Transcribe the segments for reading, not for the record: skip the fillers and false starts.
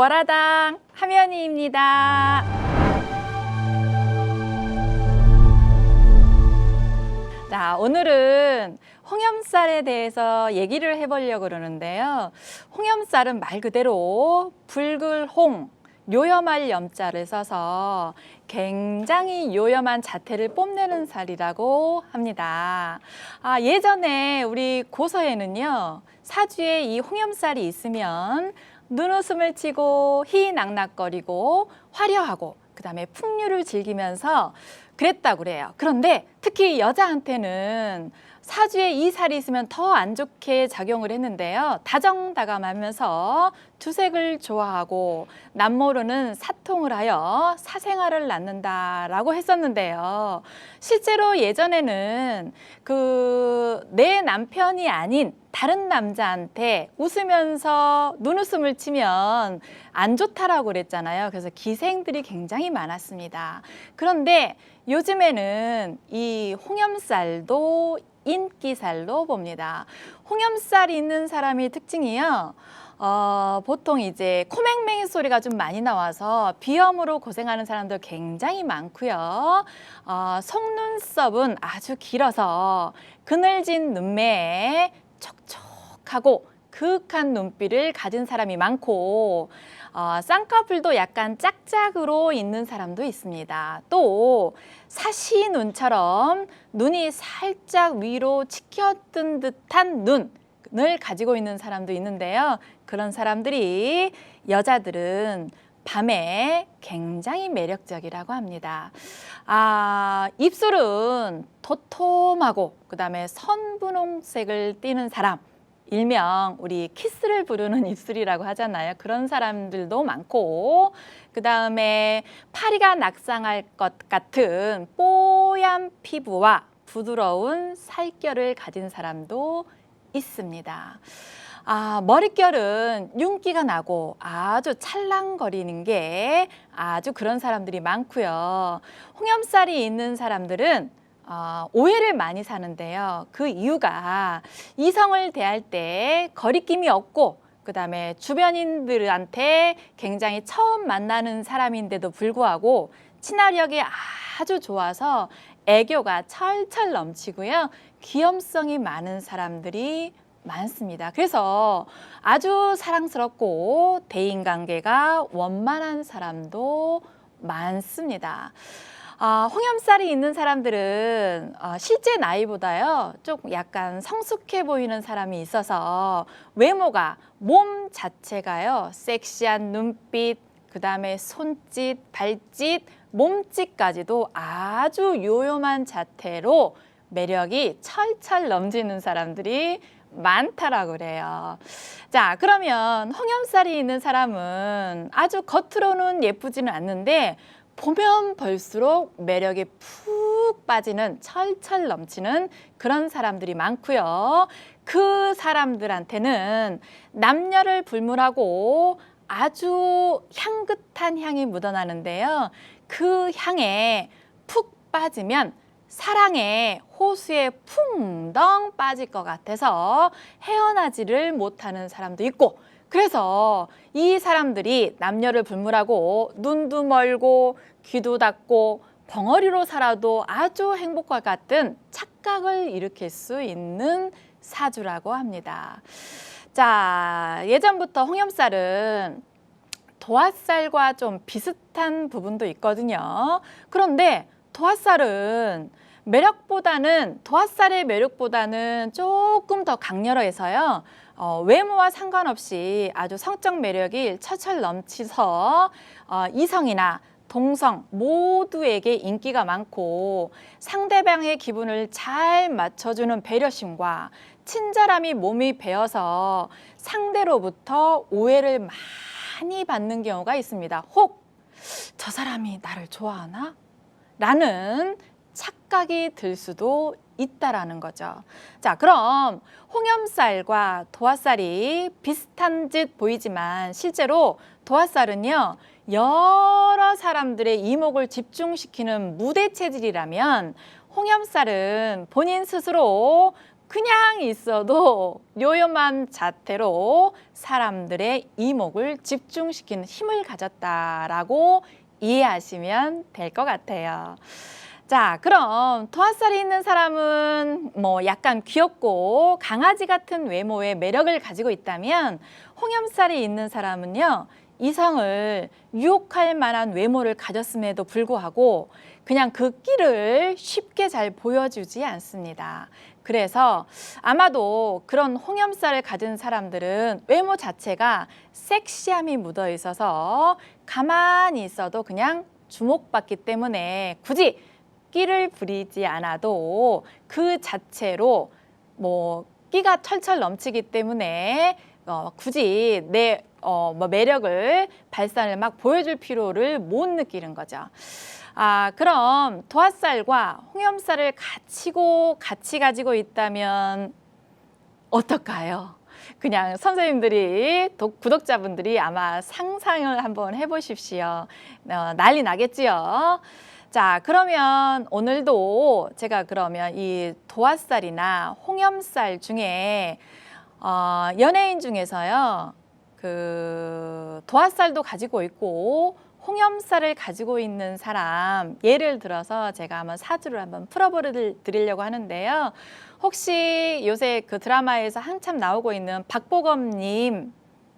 월화당 하면이입니다. 자, 오늘은 홍염살에 대해서 얘기를 해보려고 그러는데요. 홍염살은 말 그대로 붉을홍, 요염할 염자를 써서 굉장히 요염한 자태를 뽐내는 살이라고 합니다. 예전에 우리 고서에는요, 사주에 이 홍염살이 있으면 눈웃음을 치고 희낙낙거리고 화려하고 그 다음에 풍류를 즐기면서 그랬다고 그래요. 그런데 특히 여자한테는 사주에 이 살이 있으면 더 안 좋게 작용을 했는데요. 다정다감하면서 두색을 좋아하고 남모르는 사통을 하여 사생아를 낳는다라고 했었는데요. 실제로 예전에는 내 남편이 아닌 다른 남자한테 웃으면서 눈웃음을 치면 안 좋다라고 그랬잖아요. 그래서 기생들이 굉장히 많았습니다. 그런데 요즘에는 이 홍염살도 인기살로 봅니다. 홍염살이 있는 사람의 특징이요. 보통 이제 코맹맹이 소리가 좀 많이 나와서 비염으로 고생하는 사람들 굉장히 많고요. 속눈썹은 아주 길어서 그늘진 눈매에 촉촉하고 그윽한 눈빛을 가진 사람이 많고 쌍꺼풀도 약간 짝짝으로 있는 사람도 있습니다. 또 사시 눈처럼 눈이 살짝 위로 치켜뜬 듯한 눈을 가지고 있는 사람도 있는데요. 그런 사람들이 여자들은 밤에 굉장히 매력적이라고 합니다. 입술은 도톰하고 그다음에 선분홍색을 띠는 사람, 일명 우리 키스를 부르는 입술이라고 하잖아요. 그런 사람들도 많고 그 다음에 파리가 낙상할 것 같은 뽀얀 피부와 부드러운 살결을 가진 사람도 있습니다. 머릿결은 윤기가 나고 아주 찰랑거리는 게 아주 그런 사람들이 많고요. 홍염살이 있는 사람들은 오해를 많이 사는데요. 그 이유가 이성을 대할 때 거리낌이 없고 그 다음에 주변인들한테 굉장히 처음 만나는 사람인데도 불구하고 친화력이 아주 좋아서 애교가 철철 넘치고요. 귀염성이 많은 사람들이 많습니다. 그래서 아주 사랑스럽고 대인관계가 원만한 사람도 많습니다. 홍염살이 있는 사람들은 실제 나이보다요 조금 약간 성숙해 보이는 사람이 있어서 외모가 몸 자체가요 섹시한 눈빛, 그 다음에 손짓, 발짓, 몸짓까지도 아주 요염한 자태로 매력이 철철 넘치는 사람들이 많다라고 그래요. 자, 그러면 홍염살이 있는 사람은 아주 겉으로는 예쁘지는 않는데 보면 볼수록 매력이 푹 빠지는 철철 넘치는 그런 사람들이 많고요. 그 사람들한테는 남녀를 불문하고 아주 향긋한 향이 묻어나는데요. 그 향에 푹 빠지면 사랑의 호수에 풍덩 빠질 것 같아서 헤어나지를 못하는 사람도 있고, 그래서 이 사람들이 남녀를 불문하고 눈도 멀고 귀도 닫고 벙어리로 살아도 아주 행복과 같은 착각을 일으킬 수 있는 사주라고 합니다. 자, 예전부터 홍염살은 도화살과 좀 비슷한 부분도 있거든요. 그런데 도화살의 매력보다는 조금 더 강렬해서요. 외모와 상관없이 아주 성적 매력이 철철 넘치서 이성이나 동성 모두에게 인기가 많고 상대방의 기분을 잘 맞춰주는 배려심과 친절함이 몸이 배어서 상대로부터 오해를 많이 받는 경우가 있습니다. 혹 저 사람이 나를 좋아하나? 라는 착각이 들 수도 있다라는 거죠. 자, 그럼 홍염살과 도화살이 비슷한 듯 보이지만 실제로 도화살은요 여러 사람들의 이목을 집중시키는 무대 체질이라면 홍염살은 본인 스스로 그냥 있어도 요염한 자태로 사람들의 이목을 집중시키는 힘을 가졌다라고 이해하시면 될 것 같아요. 자, 그럼 도화살이 있는 사람은 뭐 약간 귀엽고 강아지 같은 외모의 매력을 가지고 있다면, 홍염살이 있는 사람은요, 이성을 유혹할 만한 외모를 가졌음에도 불구하고 그냥 그 끼를 쉽게 잘 보여주지 않습니다. 그래서 아마도 그런 홍염살을 가진 사람들은 외모 자체가 섹시함이 묻어 있어서 가만히 있어도 그냥 주목받기 때문에 굳이 끼를 부리지 않아도 그 자체로 뭐 끼가 철철 넘치기 때문에 굳이 내 매력을 발산을 막 보여줄 필요를 못 느끼는 거죠. 그럼 도화살과 홍염살을 같이 가지고 있다면 어떨까요? 그냥 선생님들이, 구독자분들이 아마 상상을 한번 해보십시오. 난리 나겠지요. 자, 그러면 오늘도 제가 그러면 이 도화살이나 홍염살 중에 연예인 중에서요, 그 도화살도 가지고 있고 홍염살을 가지고 있는 사람 예를 들어서 제가 한번 사주를 한번 풀어드리려고 하는데요. 혹시 요새 그 드라마에서 한참 나오고 있는 박보검님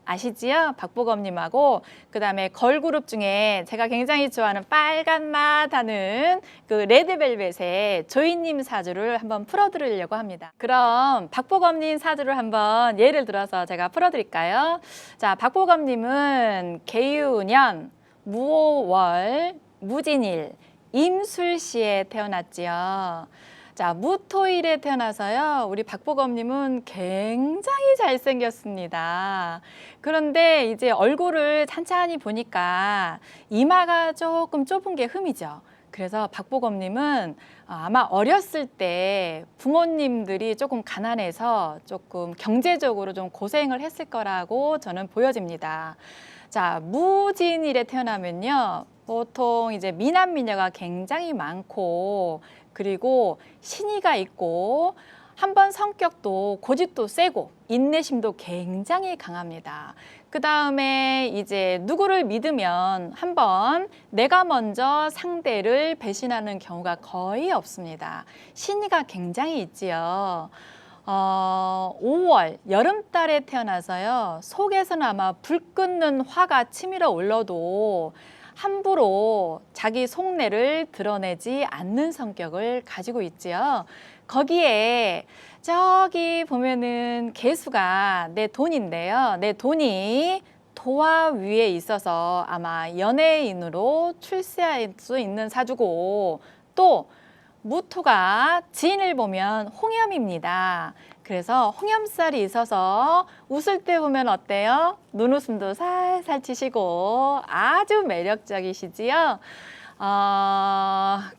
아시지요? 박보검님하고 그다음에 걸그룹 중에 제가 굉장히 좋아하는 빨간 맛 하는 그 레드벨벳의 조이님 사주를 한번 풀어드리려고 합니다. 그럼 박보검님 사주를 한번 예를 들어서 제가 풀어드릴까요? 자, 박보검님은 개유년 무오월 무진일 임술시에 태어났지요. 자, 무토일에 태어나서요, 우리 박보검님은 굉장히 잘생겼습니다. 그런데 이제 얼굴을 찬찬히 보니까 이마가 조금 좁은 게 흠이죠. 그래서 박보검님은 아마 어렸을 때 부모님들이 조금 가난해서 조금 경제적으로 좀 고생을 했을 거라고 저는 보여집니다. 자, 무진일에 태어나면요, 보통 이제 미남 미녀가 굉장히 많고, 그리고 신의가 있고, 한번 성격도 고집도 세고 인내심도 굉장히 강합니다. 그 다음에 이제 누구를 믿으면 한번 내가 먼저 상대를 배신하는 경우가 거의 없습니다. 신의가 굉장히 있지요. 5월 여름달에 태어나서요, 속에서는 아마 불 끄는 화가 치밀어 올라도 함부로 자기 속내를 드러내지 않는 성격을 가지고 있지요. 거기에 저기 보면은 개수가 내 돈인데요. 내 돈이 도화 위에 있어서 아마 연예인으로 출세할 수 있는 사주고, 또 무토가 지인을 보면 홍염입니다. 그래서 홍염살이 있어서 웃을 때 보면 어때요? 눈웃음도 살살 치시고 아주 매력적이시지요.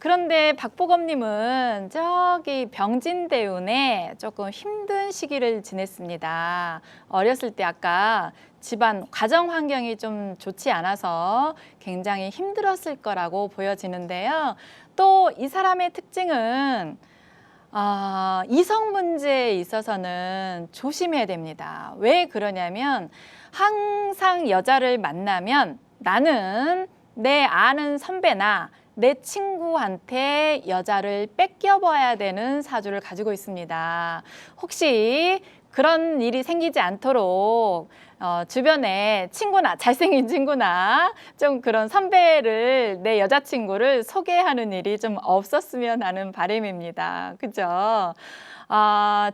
그런데 박보검님은 저기 병진대운에 조금 힘든 시기를 지냈습니다. 어렸을 때 아까 집안 가정 환경이 좀 좋지 않아서 굉장히 힘들었을 거라고 보여지는데요. 또 이 사람의 특징은 이성 문제에 있어서는 조심해야 됩니다. 왜 그러냐면 항상 여자를 만나면 나는 내 아는 선배나 내 친구한테 여자를 뺏겨봐야 되는 사주를 가지고 있습니다. 혹시 그런 일이 생기지 않도록 주변에 친구나 잘생긴 친구나 좀 그런 선배를, 내 여자친구를 소개하는 일이 좀 없었으면 하는 바람입니다. 그죠?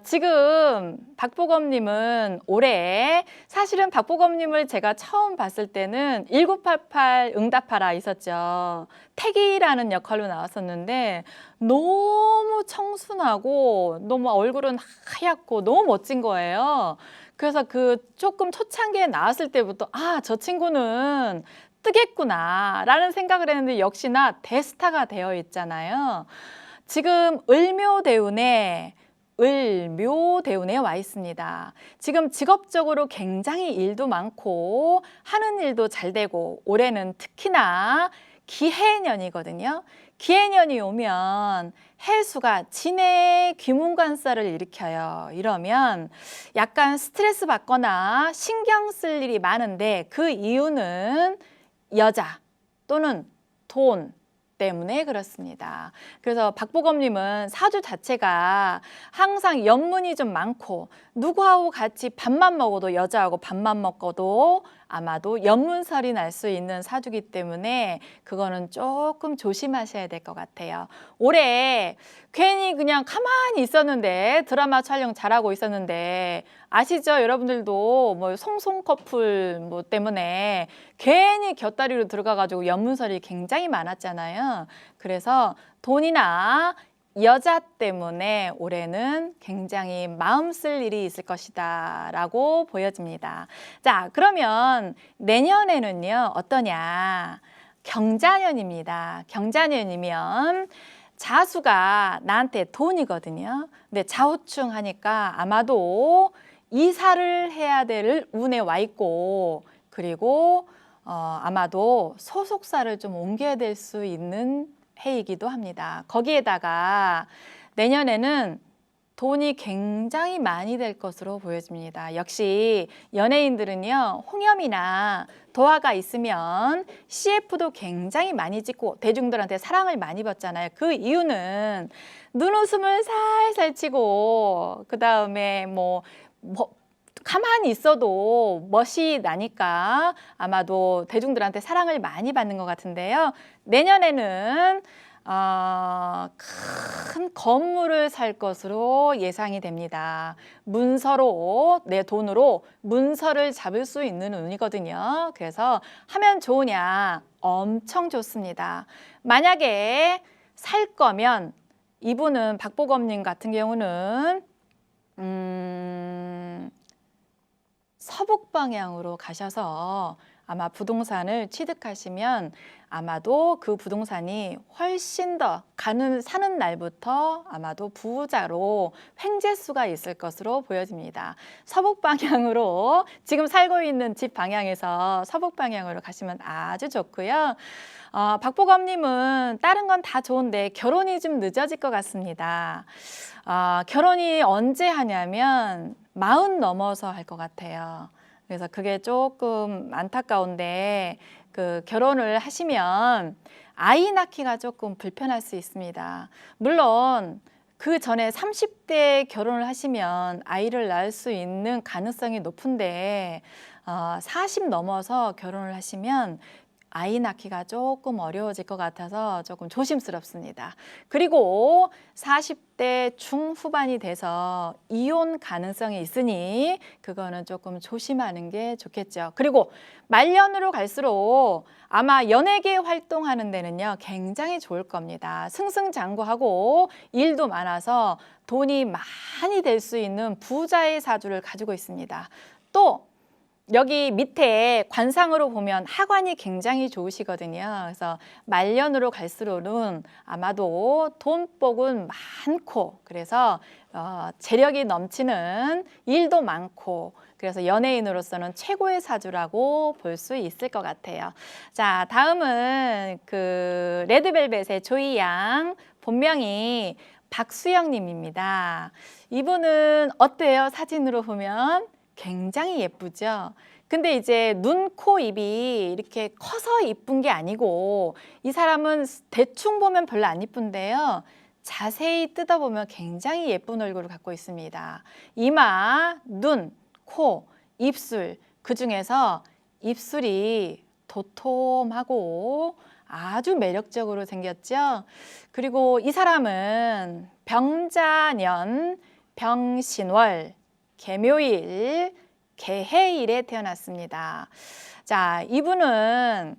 지금 박보검님은 올해, 사실은 박보검님을 제가 처음 봤을 때는 1988 응답하라 있었죠. 태기라는 역할로 나왔었는데 너무 청순하고 너무 얼굴은 하얗고 너무 멋진 거예요. 그래서 그 조금 초창기에 나왔을 때부터 저 친구는 뜨겠구나 라는 생각을 했는데 역시나 대스타가 되어 있잖아요. 지금 을묘대운에 와 있습니다. 지금 직업적으로 굉장히 일도 많고 하는 일도 잘 되고, 올해는 특히나 기해년이거든요. 기해년이 오면 해수가 진해 귀문관살을 일으켜요. 이러면 약간 스트레스 받거나 신경 쓸 일이 많은데 그 이유는 여자 또는 돈 때문에 그렇습니다. 그래서 박보검님은 사주 자체가 항상 연문이 좀 많고 누구하고 같이 밥만 먹어도 여자하고 밥만 먹어도 아마도 연문설이 날 수 있는 사주기 때문에 그거는 조금 조심하셔야 될 것 같아요. 올해 괜히 그냥 가만히 있었는데 드라마 촬영 잘하고 있었는데 아시죠? 여러분들도 뭐 송송 커플 뭐 때문에 괜히 곁다리로 들어가가지고 연문설이 굉장히 많았잖아요. 그래서 돈이나 여자 때문에 올해는 굉장히 마음 쓸 일이 있을 것이다 라고 보여집니다. 자, 그러면 내년에는요 어떠냐? 경자년입니다. 경자년이면 자수가 나한테 돈이거든요. 근데 좌우충 하니까 아마도 이사를 해야 될 운에 와 있고, 그리고 아마도 소속사를 좀 옮겨야 될 수 있는 해이기도 합니다. 거기에다가 내년에는 돈이 굉장히 많이 될 것으로 보여집니다. 역시 연예인들은요, 홍염이나 도화가 있으면 CF도 굉장히 많이 찍고 대중들한테 사랑을 많이 받잖아요. 그 이유는 눈웃음을 살살 치고 그 다음에 뭐 가만히 있어도 멋이 나니까 아마도 대중들한테 사랑을 많이 받는 것 같은데요. 내년에는 큰 건물을 살 것으로 예상이 됩니다. 문서로, 내 돈으로 문서를 잡을 수 있는 운이거든요. 그래서 하면 좋으냐? 엄청 좋습니다. 만약에 살 거면 이분은 박보검님 같은 경우는 서북 방향으로 가셔서 아마 부동산을 취득하시면 아마도 그 부동산이 훨씬 더 사는 날부터 아마도 부자로 횡재수가 있을 것으로 보여집니다. 서북 방향으로 지금 살고 있는 집 방향에서 서북 방향으로 가시면 아주 좋고요. 박보검님은 다른 건 다 좋은데 결혼이 좀 늦어질 것 같습니다. 결혼이 언제 하냐면 40 넘어서 할 것 같아요. 그래서 그게 조금 안타까운데 그 결혼을 하시면 아이 낳기가 조금 불편할 수 있습니다. 물론 그 전에 30대에 결혼을 하시면 아이를 낳을 수 있는 가능성이 높은데 40 넘어서 결혼을 하시면 아이 낳기가 조금 어려워질 것 같아서 조금 조심스럽습니다. 그리고 40대 중후반이 돼서 이혼 가능성이 있으니 그거는 조금 조심하는 게 좋겠죠. 그리고 말년으로 갈수록 아마 연예계 활동하는 데는요 굉장히 좋을 겁니다. 승승장구하고 일도 많아서 돈이 많이 될 수 있는 부자의 사주를 가지고 있습니다. 또 여기 밑에 관상으로 보면 하관이 굉장히 좋으시거든요. 그래서 말년으로 갈수록은 아마도 돈복은 많고 그래서 재력이 넘치는 일도 많고 그래서 연예인으로서는 최고의 사주라고 볼 수 있을 것 같아요. 자, 다음은 그 레드벨벳의 조이 양, 본명이 박수영님입니다. 이분은 어때요? 사진으로 보면 굉장히 예쁘죠. 근데 이제 눈, 코, 입이 이렇게 커서 이쁜 게 아니고 이 사람은 대충 보면 별로 안 이쁜데요. 자세히 뜯어보면 굉장히 예쁜 얼굴을 갖고 있습니다. 이마, 눈, 코, 입술, 그중에서 입술이 도톰하고 아주 매력적으로 생겼죠. 그리고 이 사람은 병자년, 병신월, 개묘일, 개해일에 태어났습니다. 자, 이분은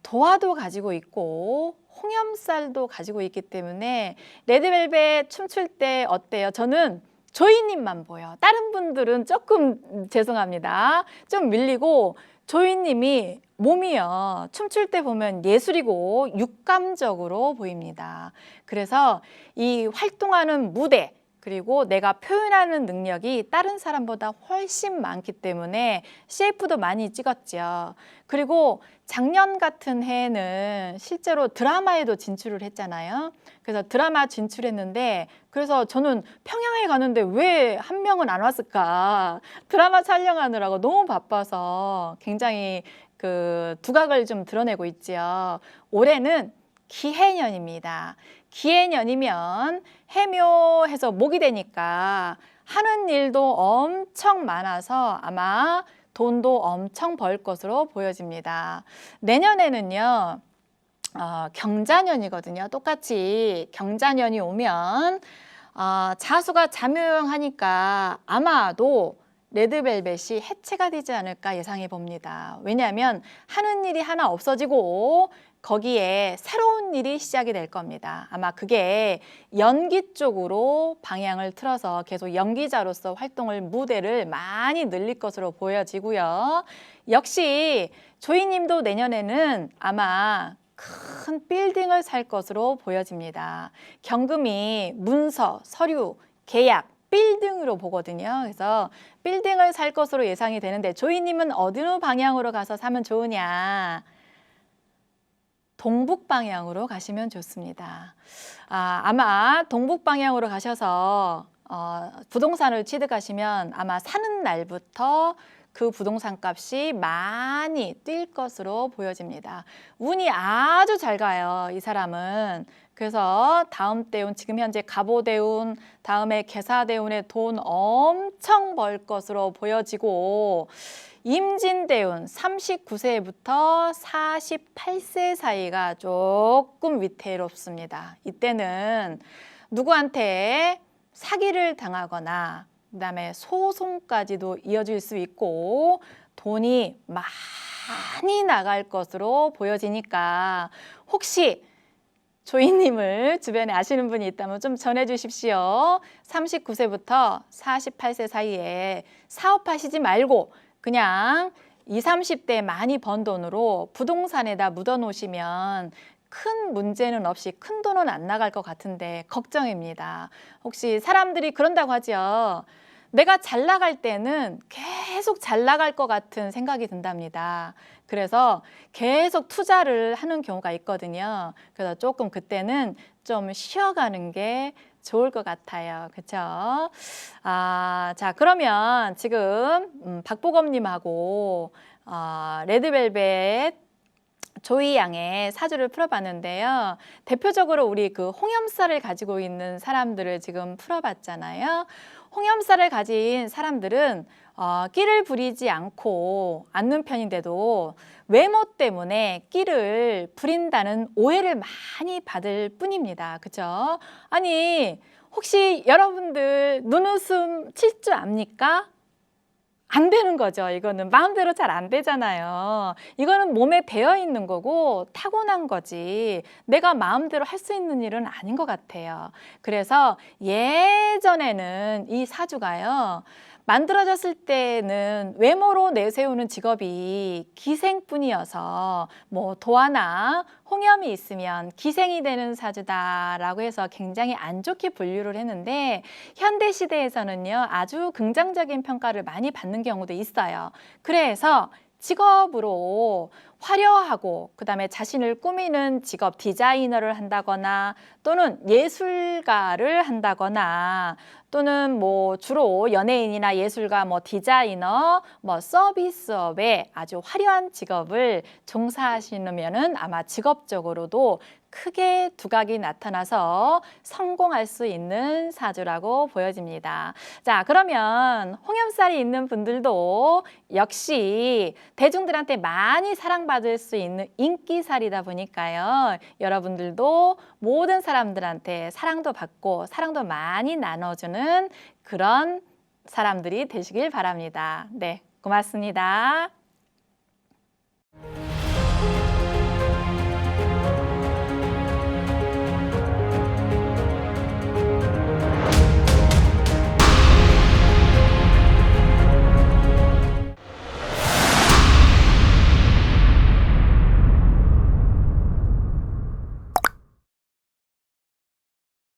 도화도 가지고 있고 홍염살도 가지고 있기 때문에 레드벨벳 춤출 때 어때요? 저는 조이님만 보여. 다른 분들은 조금 죄송합니다. 좀 밀리고 조이님이 몸이요. 춤출 때 보면 예술이고 육감적으로 보입니다. 그래서 이 활동하는 무대, 그리고 내가 표현하는 능력이 다른 사람보다 훨씬 많기 때문에 CF도 많이 찍었죠. 그리고 작년 같은 해에는 실제로 드라마에도 진출을 했잖아요. 그래서 드라마 진출했는데, 그래서 저는 평양에 가는데 왜 한 명은 안 왔을까? 드라마 촬영하느라고 너무 바빠서 굉장히 그 두각을 좀 드러내고 있지요. 올해는 기해년입니다. 기해년이면 해묘해서 목이 되니까 하는 일도 엄청 많아서 아마 돈도 엄청 벌 것으로 보여집니다. 내년에는요, 경자년이거든요. 똑같이 경자년이 오면 자수가 잠요용하니까 아마도 레드벨벳이 해체가 되지 않을까 예상해 봅니다. 왜냐하면 하는 일이 하나 없어지고 거기에 새로운 일이 시작이 될 겁니다. 아마 그게 연기 쪽으로 방향을 틀어서 계속 연기자로서 활동을, 무대를 많이 늘릴 것으로 보여지고요. 역시 조이님도 내년에는 아마 큰 빌딩을 살 것으로 보여집니다. 경금이 문서, 서류, 계약, 빌딩으로 보거든요. 그래서 빌딩을 살 것으로 예상이 되는데, 조이님은 어느 방향으로 가서 사면 좋으냐? 동북 방향으로 가시면 좋습니다. 아마 동북 방향으로 가셔서 부동산을 취득하시면 아마 사는 날부터 그 부동산 값이 많이 뛸 것으로 보여집니다. 운이 아주 잘 가요, 이 사람은. 그래서 다음 대운, 지금 현재 갑오대운, 다음에 계사대운에 돈 엄청 벌 것으로 보여지고, 임진대운 39세부터 48세 사이가 조금 위태롭습니다. 이때는 누구한테 사기를 당하거나 그다음에 소송까지도 이어질 수 있고 돈이 많이 나갈 것으로 보여지니까, 혹시 조이님을 주변에 아시는 분이 있다면 좀 전해주십시오. 39세부터 48세 사이에 사업하시지 말고 그냥 20, 30대 많이 번 돈으로 부동산에다 묻어 놓으시면 큰 문제는 없이 큰 돈은 안 나갈 것 같은데 걱정입니다. 혹시 사람들이 그런다고 하죠. 내가 잘 나갈 때는 계속 잘 나갈 것 같은 생각이 든답니다. 그래서 계속 투자를 하는 경우가 있거든요. 그래서 조금 그때는 좀 쉬어가는 게 좋을 것 같아요. 그렇죠? 자, 그러면 지금 박보검님하고 레드벨벳 조이 양의 사주를 풀어봤는데요. 대표적으로 우리 그 홍염살을 가지고 있는 사람들을 지금 풀어봤잖아요. 홍염살을 가진 사람들은 끼를 부리지 않는 편인데도 외모 때문에 끼를 부린다는 오해를 많이 받을 뿐입니다. 그죠? 아니, 혹시 여러분들 눈웃음 칠 줄 압니까? 안 되는 거죠. 이거는 마음대로 잘 안 되잖아요. 이거는 몸에 배어 있는 거고 타고난 거지, 내가 마음대로 할 수 있는 일은 아닌 것 같아요. 그래서 예전에는 이 사주가요, 만들어졌을 때는 외모로 내세우는 직업이 기생뿐이어서 뭐 도화나 홍염이 있으면 기생이 되는 사주다라고 해서 굉장히 안 좋게 분류를 했는데, 현대 시대에서는요 아주 긍정적인 평가를 많이 받는 경우도 있어요. 그래서 직업으로 화려하고 그다음에 자신을 꾸미는 직업, 디자이너를 한다거나 또는 예술가를 한다거나 또는 뭐 주로 연예인이나 예술가, 뭐 디자이너, 뭐 서비스업에 아주 화려한 직업을 종사하시면은 아마 직업적으로도 크게 두각이 나타나서 성공할 수 있는 사주라고 보여집니다. 자, 그러면 홍염살이 있는 분들도 역시 대중들한테 많이 사랑받을 수 있는 인기살이다 보니까요. 여러분들도 모든 사람들한테 사랑도 받고 사랑도 많이 나눠주는 그런 사람들이 되시길 바랍니다. 네, 고맙습니다.